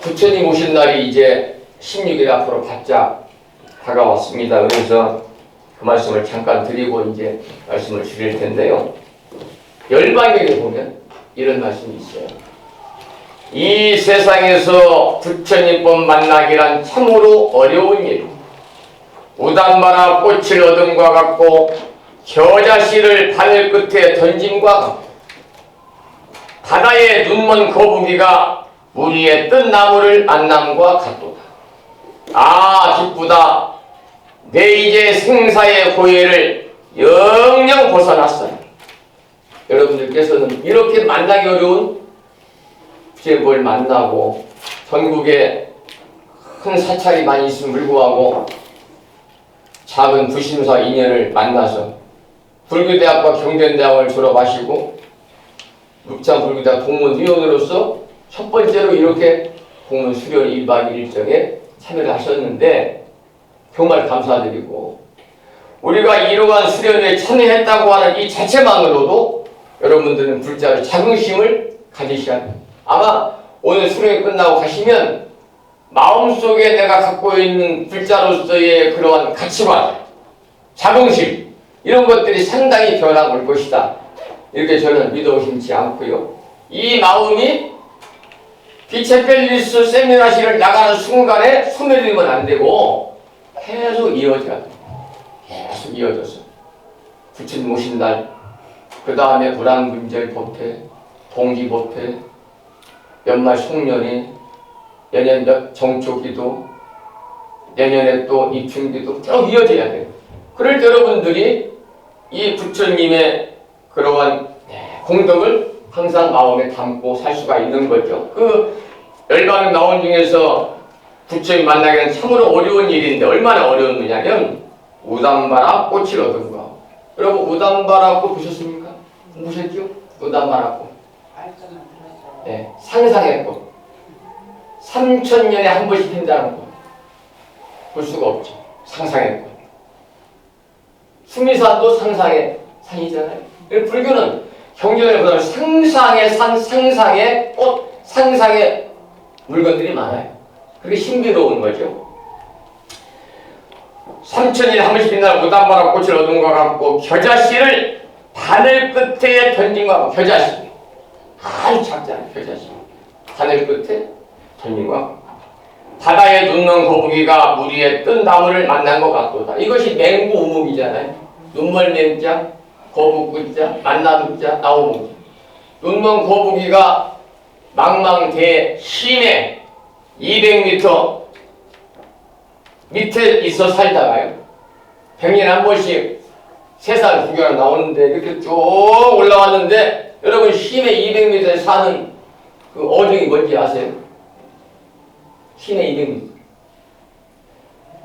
[SPEAKER 1] 부처님 오신 날이 이제 16일 앞으로 바짝 다가왔습니다. 그래서 그 말씀을 잠깐 드리고 이제 말씀을 드릴 텐데요. 열반경에 보면 이런 말씀이 있어요. 이 세상에서 부처님법 만나기란 참으로 어려운 일. 우단바나 꽃을 얻음과 같고 겨자씨를 바늘 끝에 던짐과 같고 바다에 눈먼 거북이가 물 위에 뜬 나무를 만남과 같도다. 아 기쁘다. 내 이제 생사의 고해를 영영 벗어났어요. 여러분들께서는 이렇게 만나기 어려운 부재벌 만나고 전국에 큰 사찰이 많이 있음을 불구하고 작은 부심사 인연을 만나서 불교대학과 경전대학을 졸업하시고 묵창불교대학 공문위원으로서 첫 번째로 이렇게 공문 수련 1박 2일 일정에 참여를 하셨는데 정말 감사드리고 우리가 이러한 수련에 참여했다고 하는 이 자체만으로도 여러분들은 불자의 자긍심을 가지셔야 합니다. 아마 오늘 수련이 끝나고 가시면 마음속에 내가 갖고 있는 불자로서의 그러한 가치관, 자긍심 이런 것들이 상당히 변화가 올 것이다. 이렇게 저는 믿어 의심치 않고요. 이 마음이 빛의 펠리스 세미나실을 나가는 순간에 소멸되면 안 되고 계속 이어져야 돼. 계속 이어져서 부처님 오신 날, 그 다음에 불안금절 법회, 동기 법회, 연말 송년회, 내년 정초기도, 내년에 또 입춘기도 쭉 이어져야 돼요. 그럴 때 여러분들이 이 부처님의 그러한 공덕을 항상 마음에 담고 살 수가 있는 거죠. 그 열반의 나온 중에서 부처님 만나기는 참으로 어려운 일인데 얼마나 어려운 거냐면 우담바라 꽃을 얻은 거. 여러분 우담바라 꽃 보셨습니까? 보셨죠? 우담바라 꽃. 네, 상상의 꽃. 3000년에 한 번씩 핀다는 꽃. 볼 수가 없죠. 상상의 꽃. 수미산도 상상의 산이잖아요. 불교는 경전을 보면 상상의 산, 상상의 꽃, 상상의 물건들이 많아요. 그게 신비로운 거죠. 3000년에 한 번씩 빛나는 우담바라 꽃을 얻은 것 같고 겨자씨를 바늘 끝에 던진 것 같고 겨자씨. 아주 작잖아요. 겨자씨. 바늘 끝에 던진 것 같고 바다에 눕는 거북이가 물 위에 뜬 나무를 만난 것 같도다. 이것이 맹구 우묵이잖아요. 눈멀 맹자, 거북구자, 만나두자, 나오묵자. 눕는 거북이가 망망대해 심해 200m 밑에 있어 살다가요. 100년에 한 번씩 세상 구경을 나오는데 이렇게 쭉 올라왔는데 여러분 심해 200m에 사는 그 어종이 뭔지 아세요? 심해 200m.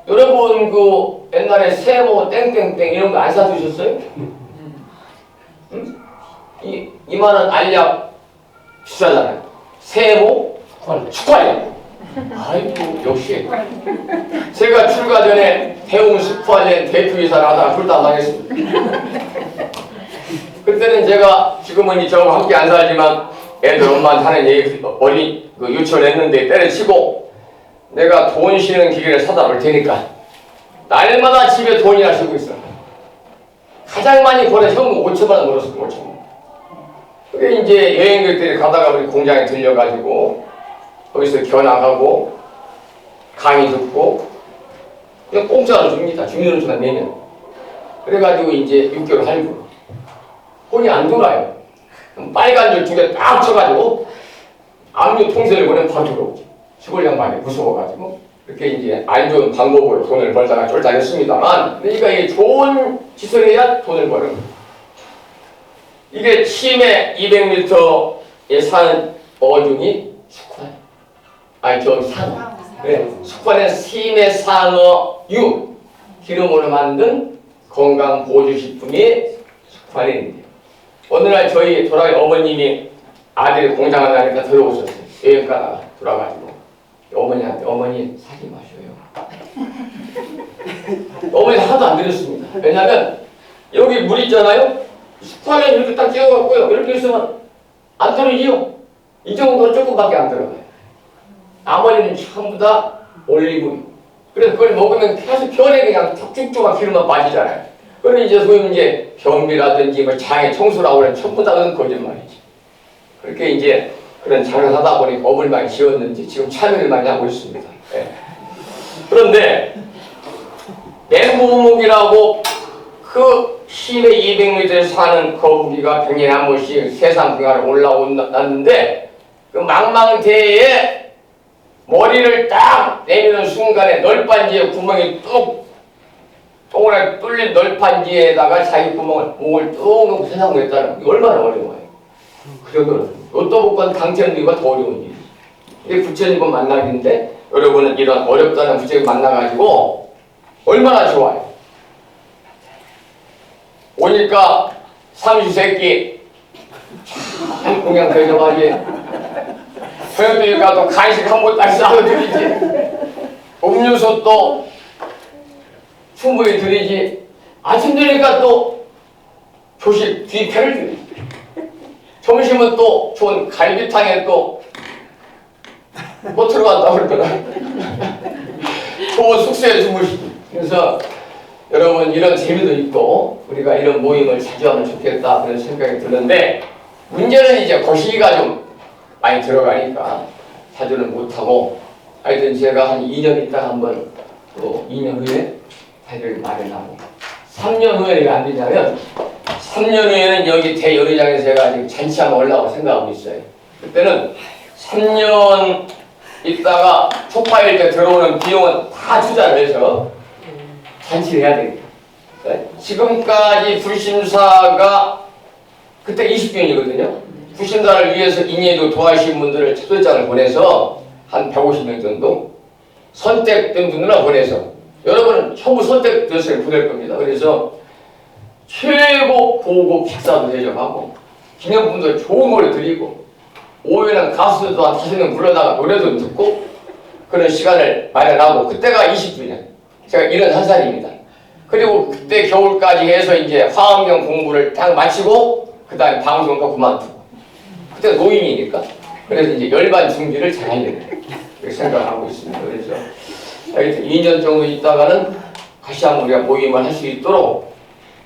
[SPEAKER 1] 여러분 그 옛날에 세모 땡땡땡 이런 거 안 사두셨어요? 응? 이만한 알약 비싸잖아요. 세모 축구알약. 아이고 역시 제가 출가 전에 대웅 숙부알약 대표이사를 하다가 둘다 망했습니다. 그때는 제가 지금은 저와 함께 안 살지만 애들 엄마한테 하는 얘기 어린 그 유치원했는데 때려치고 내가 돈 쉬는 기계를 사다 볼 테니까 날마다 집에 돈이나 쓰고 있어. 가장 많이 벌어 현금 5천만 원 벌었어. 5천만 원. 그게 이제 여행객들이 가다가 우리 공장에 들려가지고 거기서 견학하고 강의 듣고 그냥 공짜로 줍니다. 주민으로 주나 내면. 그래가지고 이제 6개월 할부. 돈이 안 돌아요. 빨간 줄 두 개 딱 쳐가지고 압류 통세를 보내면 바로 들어오죠. 시골 양반이 무서워가지고 그렇게 이제 안 좋은 방법으로 돈을 벌다가 쫄딱했습니다만 그러니까 이게 좋은 짓을 해야 돈을 버는 거예요. 이게 심해 200m에 사는 어종이 숙환. 아니 저 산어. 네. 숙환의 심해 산어유 기름으로 만든 건강 보조식품이 숙환인데요. 어느 날 저희 돌아가신 어머님이 아들이 공장을 다니까 들어오셨어요. 여행 가다가 돌아가지고 어머니한테 어머니 사지 마셔요. 어머니 하나도 안 드렸습니다. 왜냐하면 여기 물 있잖아요. 숙환에 이렇게 딱 찍어갖고요. 이렇게 있으면 안 떨어지요. 이 정도로 조금밖에 안 들어가요. 나머지는 전부 다 올리브유. 그래서 그걸 먹으면 계속 편에 그냥 쭉쭉쭉한 기름만 빠지잖아요. 그러면 이제 소위 이제 변비라든지 뭐 장애 청소라고 하는 전부 다 그런 거짓말이지. 그렇게 이제 그런 장을 하다 보니 업을 많이 지었는지 지금 참여를 많이 하고 있습니다. 네. 그런데 맹구우묵이라고 그 시내 200m에 사는 거북이가 100년에 한 번씩 세상 등하로 올라왔는데 그 망망대해에 머리를 딱 내미는 순간에 널빤지에 구멍이 뚝 동그랗게 뚫린 널판지에다가 자기 목을 뚝 넣고 세상을 했다는 게 얼마나 어려워요. 그 정도는 로또 복권 당첨되기가 더 어려운 일이지. 이게 부처님과 만나기인데 여러분은 이런 어렵다는 부처님 만나가지고 얼마나 좋아요. 오니까 삼시세끼 참 그냥 대접하지. 저녁에 가도 간식 한 번딱 싸워드리지. 음료수 또 충분히 드리지. 아침 되니까 또 조식 뒤패를 드리지. 점심은 또 좋은 갈비탕에 또 못 들어간다고 그러더라. 좋은 숙소에 주무시지. 그래서 여러분 이런 재미도 있고 우리가 이런 모임을 자주 하면 좋겠다 그런 생각이 드는데 문제는 이제 거시기가 좀 많이 들어가니까 자주는 못하고 하여튼 제가 한 2년 있다가 한번 또 2년 후에 자리를 마련하고 3년 후에 이게 안 되냐면 3년 후에는 여기 대연회장에서 제가 아직 잔치 한번 올라가고 생각하고 있어요. 그때는 3년 있다가 초파일 때 들어오는 비용은 다 투자를 해서 잔치를 해야 되겠다. 지금까지 불심사가 그때 20명이거든요. 불심사를 위해서 인예도 도와주신 분들을 초대장을 보내서 한 150명 정도 선택된 분들만 보내서 여러분은 전부 선택돼서 보낼 겁니다. 그래서 최고 고급 식사도 대접하고 기념품도 좋은 걸 드리고 오후에는 가수들도 한 5명 불러다가 노래도 듣고 그런 시간을 마련하고 그때가 20주년 제가 71살입니다. 그리고 그때 겨울까지 해서 이제 화학경 공부를 딱 마치고 그 다음에 방송도 그만두고 그때 노인이니까 그래서 이제 열반 준비를 잘 하려고 그렇게 생각하고 있습니다. 그래서 하여튼 2년 정도 있다가는 다시 한번 우리가 모임을 할 수 있도록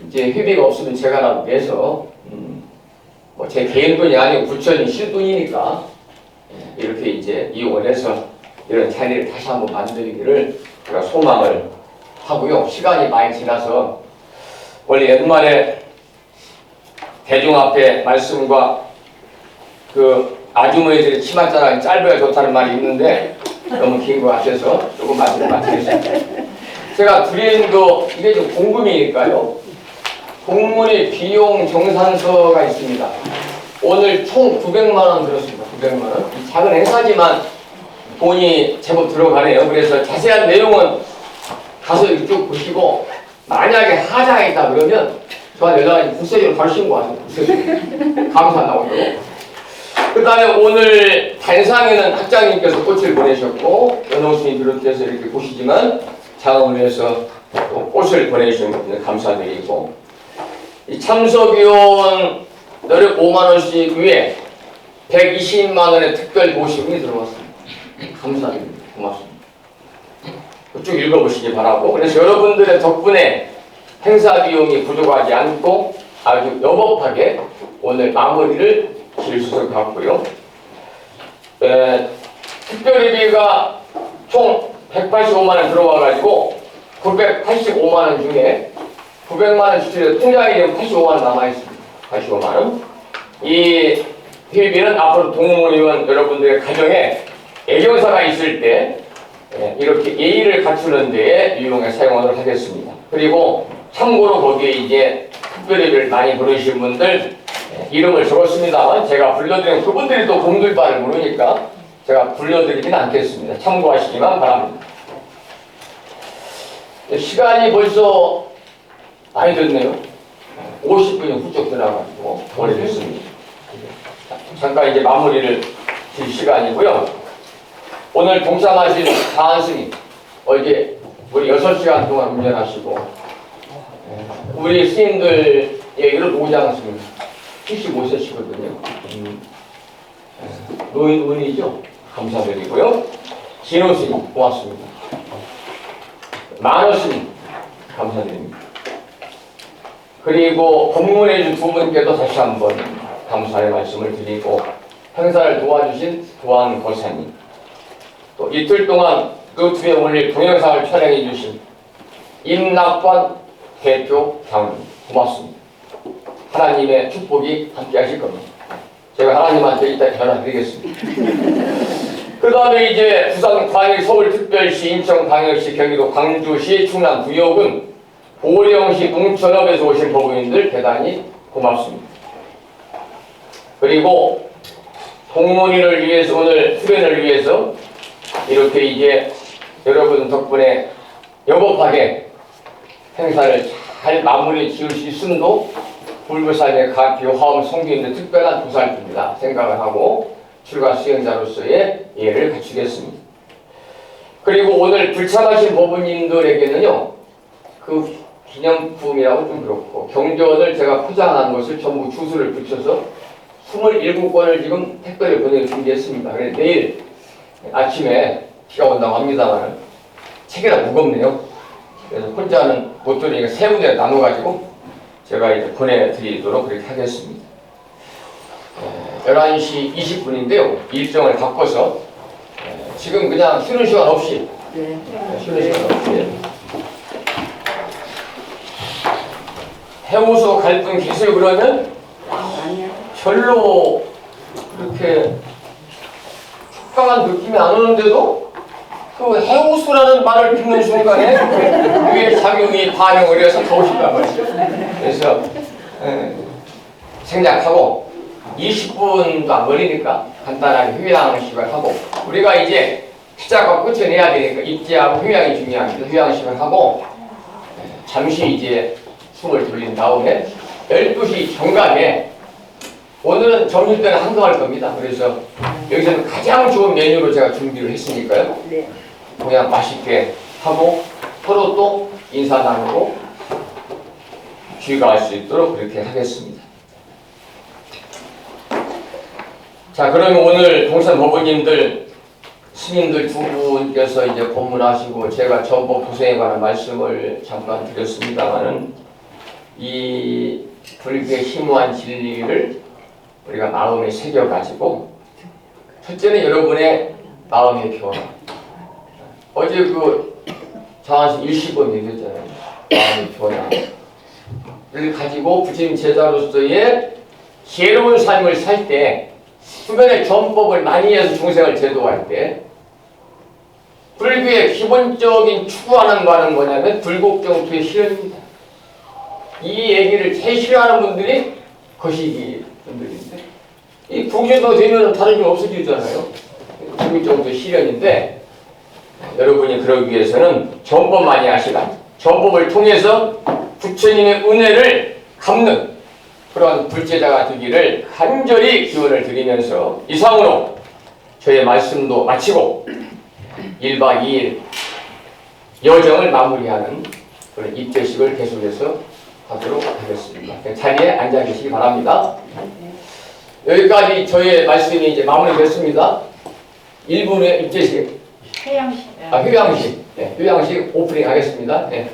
[SPEAKER 1] 이제 회비가 없으면 제가 내서 뭐 제 개인 돈이 아니고 부처님 실돈이니까 이렇게 이제 이용을 해서 이런 자리를 다시 한번 만들기를 제가 소망을 하고요. 시간이 많이 지나서 원래 옛말에 대중 앞에 말씀과 그 아주머니들이 치맛자락이 짧아야 좋다는 말이 있는데 너무 긴 것 같아서 조금 마치겠습니다. 제가 드린 거 이게 좀 공금이니까요. 공문의 비용 정산서가 있습니다. 오늘 총 900만 원 들었습니다. 900만 원. 작은 행사지만 돈이 제법 들어가네요. 그래서 자세한 내용은 가서 쭉 보시고 만약에 하자가 있다 그러면 저한테 연락이 국세적으로 바로 신고하세요. 국세적으로. 감사 나오도록. 그 다음에 오늘 단상에는 학장님께서 꽃을 보내셨고 연호수님 비롯해서 이렇게 보시지만 장원에서 또 꽃을 보내주신 것들 감사드리고 이 참석위원 너력 5만원씩 위에 120만원의 특별 모시금이 들어왔습니다. 감사드립니다. 고맙습니다. 쭉 읽어보시기 바라고 그래서 여러분들의 덕분에 행사 비용이 부족하지 않고 아주 여법하게 오늘 마무리를 지을 수 같고요. 특별회비가 총 185만원 들어와가지고 985만원 중에 900만원 지출해서 통장에 지금 85만원 남아있습니다. 85만원. 이 회비는 앞으로 동문의원 여러분들의 가정에 애경사가 있을 때 이렇게 예의를 갖추는 데에 유용에 사용하도록 하겠습니다. 그리고 참고로 거기에 이제 특별회비를 많이 부르신 분들 이름을 적었습니다만 제가 불러드리면 그분들이 또 공들 바를 모르니까 제가 불러드리진 않겠습니다. 참고하시기만 바랍니다. 시간이 벌써 많이 됐네요. 50분이 훌쩍 지나가지고 오래됐습니다. 잠깐 이제 마무리를 질 시간이고요. 오늘 동참하신 사한스님 어제 우리 6시간 동안 운전하시고 우리 스님들 얘기를 오지 않았습니다. 75세시거든요. 노인이죠. 감사드리고요. 진호 스님 고맙습니다. 만호 스님 감사드립니다. 그리고 법문해 준 두 분께도 다시 한번 감사의 말씀을 드리고 행사를 도와주신 도안 거사님 또 이틀 동안 유튜브에 올릴 동영상을 촬영해 주신 임낙관 대표 장로님 고맙습니다. 하나님의 축복이 함께 하실 겁니다. 제가 하나님한테 이따 전화드리겠습니다. 그 다음에 이제 부산 광역 서울특별시, 인천광역시, 경기도 광주시, 충남구역은 보령시 농촌업에서 오신 법무인들 대단히 고맙습니다. 그리고 동문인을 위해서 오늘 수련을 위해서 이렇게 이제 여러분 덕분에 여법하게 행사를 잘 마무리 지을 수 있음도 불부산의 가피 화엄 성교인의 특별한 보살입니다 생각을 하고 출가 수행자로서의 예를 갖추겠습니다. 그리고 오늘 불참하신 법무님들에게는요, 그 기념품이라고 좀 그렇고 경전을 제가 포장한 것을 전부 주소를 붙여서 27권을 지금 택배를 보내서 준비했습니다. 그래서 내일 아침에 비가 온다고 합니다만 책이라 무겁네요. 그래서 혼자는 못 들으니까 세 군데 나눠가지고 제가 이제 보내드리도록 그렇게 하겠습니다. 11시 20분인데요. 일정을 바꿔서 지금 그냥 쉬는 시간 없이 쉬는 시간 없이 해우소 갈 분 계세요? 그러면 별로 그렇게 촉박한 느낌이 안 오는데도 그 해우소라는 말을 듣는 순간에 그게 작용이 반영을 해서 더 오신단 말이죠. 그래서 생략하고 20분도 안 걸리니까 간단하게 휴양식을 하고 우리가 이제 시작하고 끝을 내야 되니까 입지하고 휴양이 중요합니다. 휴양식을 하고 잠시 이제 숨을 돌린 다음에 12시 정각에 오늘은 점심때는 한가할 겁니다. 그래서 여기서는 가장 좋은 메뉴로 제가 준비를 했으니까요.
[SPEAKER 3] 네.
[SPEAKER 1] 그냥 맛있게 하고 서로 또 인사 나누고 귀가할 수 있도록 그렇게 하겠습니다. 자, 그러면 오늘 동산 법원님들 스님들 두 분께서 이제 법문하시고 제가 전법 도생에 관한 말씀을 잠깐 드렸습니다만은 이 불교의 심오한 진리를 우리가 마음에 새겨가지고 첫째는 여러분의 마음의 변화. 어제 그 장하신 일시범 얘기했잖아요. 마음의 변화를 가지고 부처님 제자로서의 새로운 삶을 살 때 수변의 전법을 많이 해서 중생을 제도할 때 불교의 기본적인 추구하는 바는 뭐냐면 불곡정투의 실현입니다. 이 얘기를 제일 싫어하는 분들이 거시기 분들인데 이 부교도 되면 다른 게 없어지잖아요. 불곡정투의 실현인데 여러분이 그러기 위해서는 전법 많이 하시라. 전법을 통해서 부처님의 은혜를 갚는 그런 불제자가 되기를 간절히 기원을 드리면서 이상으로 저의 말씀도 마치고 1박 2일 여정을 마무리하는 그런 입제식을 계속해서 하도록 하겠습니다. 자리에 앉아 계시기 바랍니다. 여기까지 저의 말씀이 이제 마무리됐습니다. 1분의 입제식,
[SPEAKER 3] 해양식.
[SPEAKER 1] 휴양식, 네, 휴양식 오프닝 하겠습니다. 네.